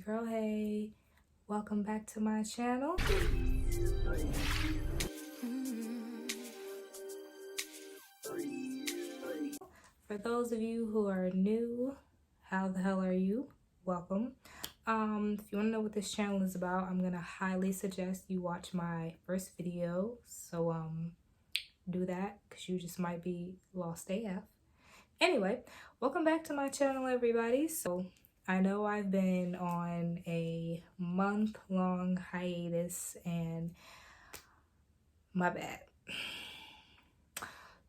girl. Hey, welcome back to my channel. For those of you who are new, how the hell are you? Welcome. If you want to know what this channel is about, I'm gonna highly suggest you watch my first video. So do that because you just might be lost AF. Anyway, welcome back to my channel, everybody. So I know I've been on a month-long hiatus and my bad.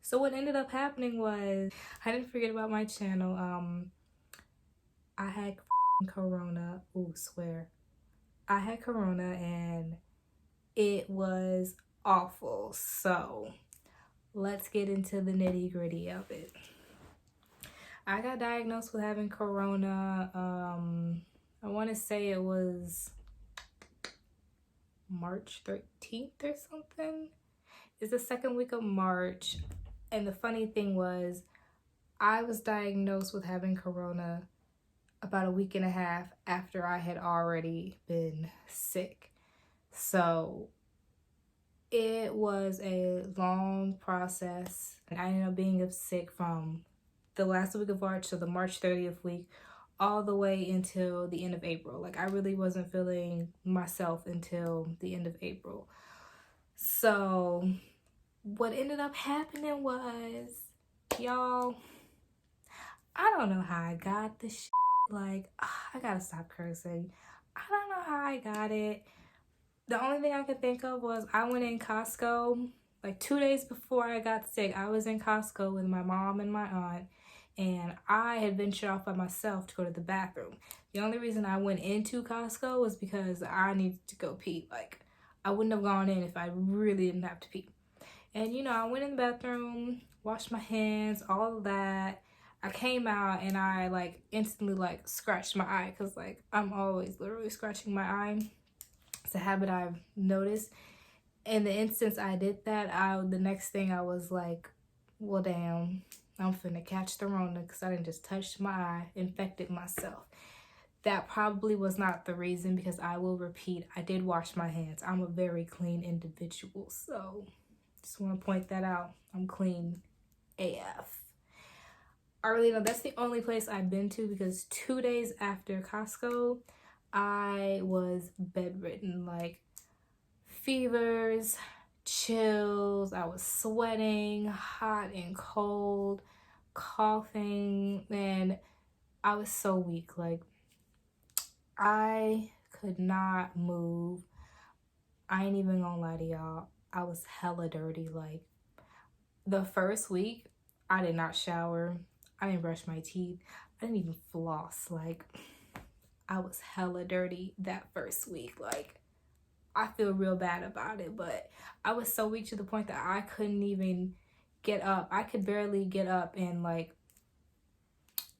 So what ended up happening was I didn't forget about my channel. I had corona. Ooh, swear. I had corona and it was awful. So let's get into the nitty-gritty of it. I got diagnosed with having corona. I want to say it was March 13th or something. It's the second week of March. And the funny thing was, I was diagnosed with having corona about a week and a half after I had already been sick. So it was a long process. And I ended up being sick from the last week of March, so the March 30th week, all the way until the end of April. Like, I really wasn't feeling myself until the end of April. So what ended up happening was, y'all, I don't know how I got this shit. Like, I gotta stop cursing. I don't know how I got it. The only thing I could think of was I went in Costco like 2 days before I got sick. I was in Costco with my mom and my aunt, and I had ventured off by myself to go to the bathroom. The only reason I went into Costco was because I needed to go pee. Like, I wouldn't have gone in if I really didn't have to pee. And you know, I went in the bathroom, washed my hands, all of that. I came out and I like instantly like scratched my eye because like I'm always literally scratching my eye. It's a habit I've noticed. In the instance I did that, the next thing I was like, well, damn, I'm finna catch the Rona because I didn't just touch my eye, infected myself. That probably was not the reason, because I will repeat, I did wash my hands. I'm a very clean individual, so just want to point that out. I'm clean AF. I really know that's the only place I've been to, because 2 days after Costco, I was bedridden, like fevers, chills, I was sweating, hot and cold, coughing, and I was so weak. Like, I could not move. I ain't even gonna lie to y'all, I was hella dirty. Like, the first week, I did not shower, I didn't brush my teeth, I didn't even floss. Like, I was hella dirty that first week. Like, I feel real bad about it, but I was so weak to the point that I couldn't even get up. I could barely get up and like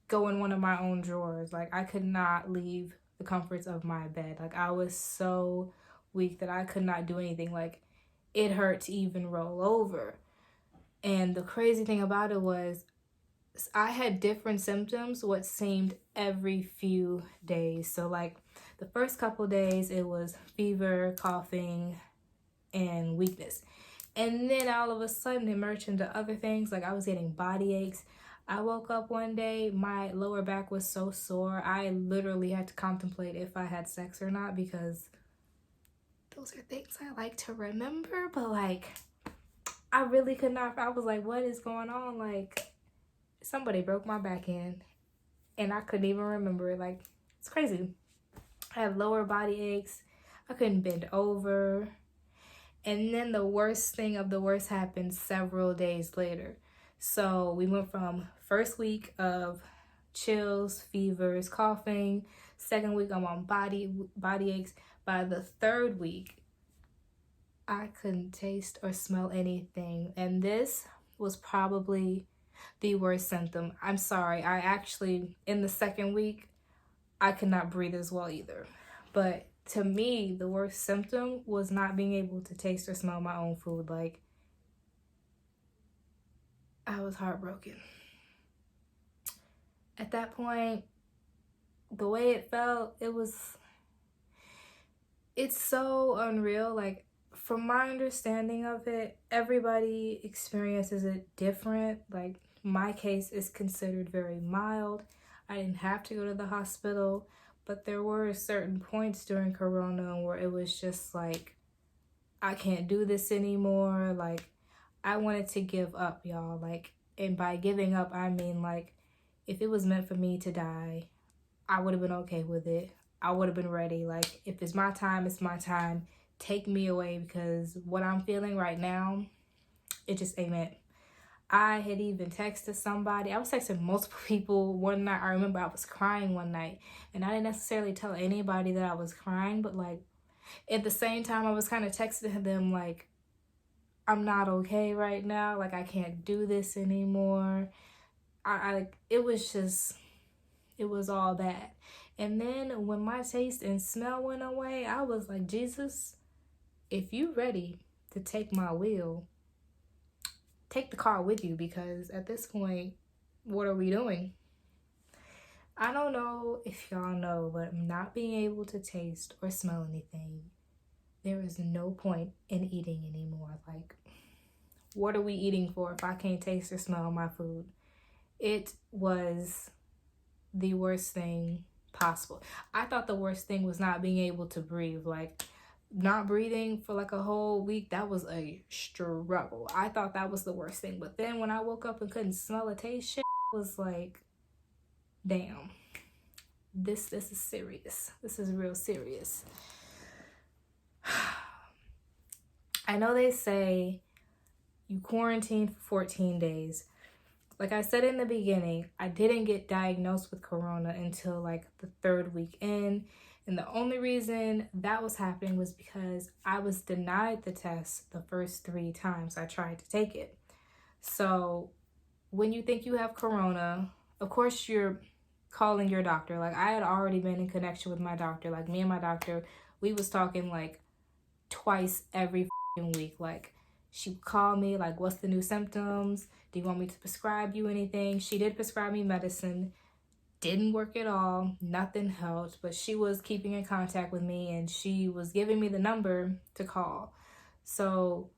go in one of my own drawers. Like, I could not leave the comforts of my bed. Like, I was so weak that I could not do anything. Like, it hurt to even roll over. And the crazy thing about it was, I had different symptoms what seemed every few days. So like the first couple days it was fever, coughing, and weakness. And then all of a sudden it merged into other things. Like, I was getting body aches. I woke up one day, my lower back was so sore, I literally had to contemplate if I had sex or not, because those are things I like to remember. But like, I really could not. I was like, what is going on? Like, somebody broke my back in and I couldn't even remember it. Like, it's crazy. I had lower body aches. I couldn't bend over. And then the worst thing of the worst happened several days later. So we went from first week of chills, fevers, coughing. Second week I'm on body aches. By the third week, I couldn't taste or smell anything. And this was probably the worst symptom. I'm sorry, I actually, in the second week, I could not breathe as well either. But to me, the worst symptom was not being able to taste or smell my own food. Like, I was heartbroken. At that point, the way it felt, it was It's so unreal. Like, from my understanding of it, everybody experiences it different. Like, my case is considered very mild. I didn't have to go to the hospital, but there were certain points during Corona where it was just like, I can't do this anymore. Like, I wanted to give up, y'all. Like, and by giving up, I mean, like, if it was meant for me to die, I would have been okay with it. I would have been ready. Like, if it's my time, it's my time. Take me away, because what I'm feeling right now, it just ain't it. I had even texted somebody. I was texting multiple people one night. I remember I was crying one night, and I didn't necessarily tell anybody that I was crying, but like at the same time, I was kind of texting them like, I'm not okay right now. Like, I can't do this anymore. It was just, it was all that. And then when my taste and smell went away, I was like, Jesus, if you ready to take my wheel, take the car with you, because at this point, what are we doing? I don't know if y'all know, but not being able to taste or smell anything, there is no point in eating anymore. Like, what are we eating for if I can't taste or smell my food? It was the worst thing possible. I thought the worst thing was not being able to breathe. Like, not breathing for like a whole week, that was a struggle. I thought that was the worst thing. But then when I woke up and couldn't smell or taste shit, I was like, damn, this is serious. This is real serious. I know they say you quarantine for 14 days. Like I said in the beginning, I didn't get diagnosed with corona until like the 3rd week in. And the only reason that was happening was because I was denied the test the first 3 times I tried to take it. So when you think you have corona, of course you're calling your doctor. Like, I had already been in connection with my doctor. Like, me and my doctor, we was talking like twice every week. Like, she would call me like, what's the new symptoms? Do you want me to prescribe you anything? She did prescribe me medicine. Didn't work at all. Nothing helped. But she was keeping in contact with me, and she was giving me the number to call. So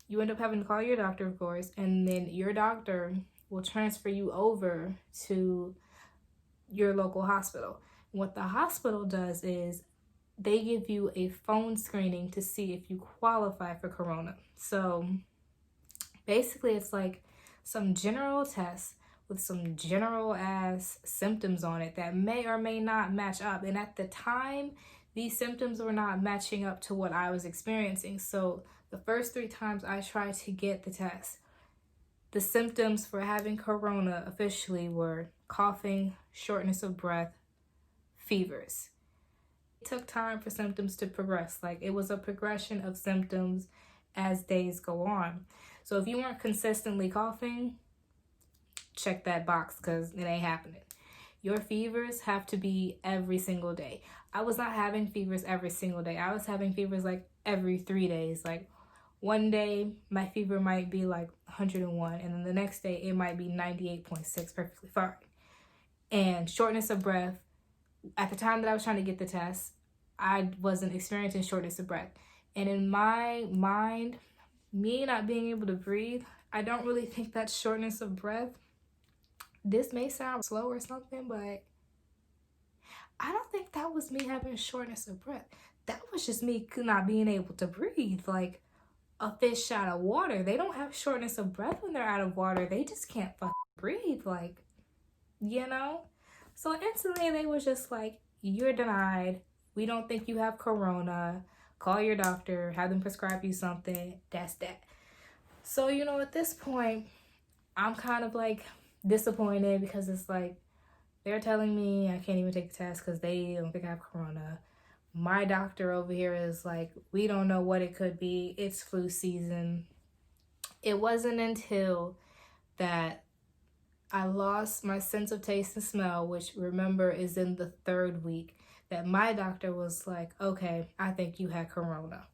you end up having to call your doctor, of course, and then your doctor will transfer you over to your local hospital. What the hospital does is they give you a phone screening to see if you qualify for corona. So basically it's like some general tests with some general ass symptoms on it that may or may not match up. And at the time, these symptoms were not matching up to what I was experiencing. So the first 3 times I tried to get the test, the symptoms for having corona officially were coughing, shortness of breath, fevers. It took time for symptoms to progress. Like, it was a progression of symptoms as days go on. So if you weren't consistently coughing, check that box, because it ain't happening. Your fevers have to be every single day. I was not having fevers every single day. I was having fevers like every 3 days. Like, one day my fever might be like 101, and then the next day it might be 98.6, perfectly fine. And shortness of breath, at the time that I was trying to get the test, I wasn't experiencing shortness of breath. And in my mind, me not being able to breathe, I don't really think that's shortness of breath. This may sound slow or something, but I don't think that was me having shortness of breath. That was just me not being able to breathe. Like a fish out of water, they don't have shortness of breath when they're out of water. They just can't fucking breathe, like, you know? So instantly they was just like, you're denied. We don't think you have corona. Call your doctor, have them prescribe you something. That's that. So, you know, at this point, I'm kind of like disappointed, because it's like they're telling me I can't even take the test because they don't think I have corona. My doctor over here is like, we don't know what it could be. It's flu season. It wasn't until that I lost my sense of taste and smell, which, remember, is in the 3rd week, that my doctor was like, okay, I think you had corona.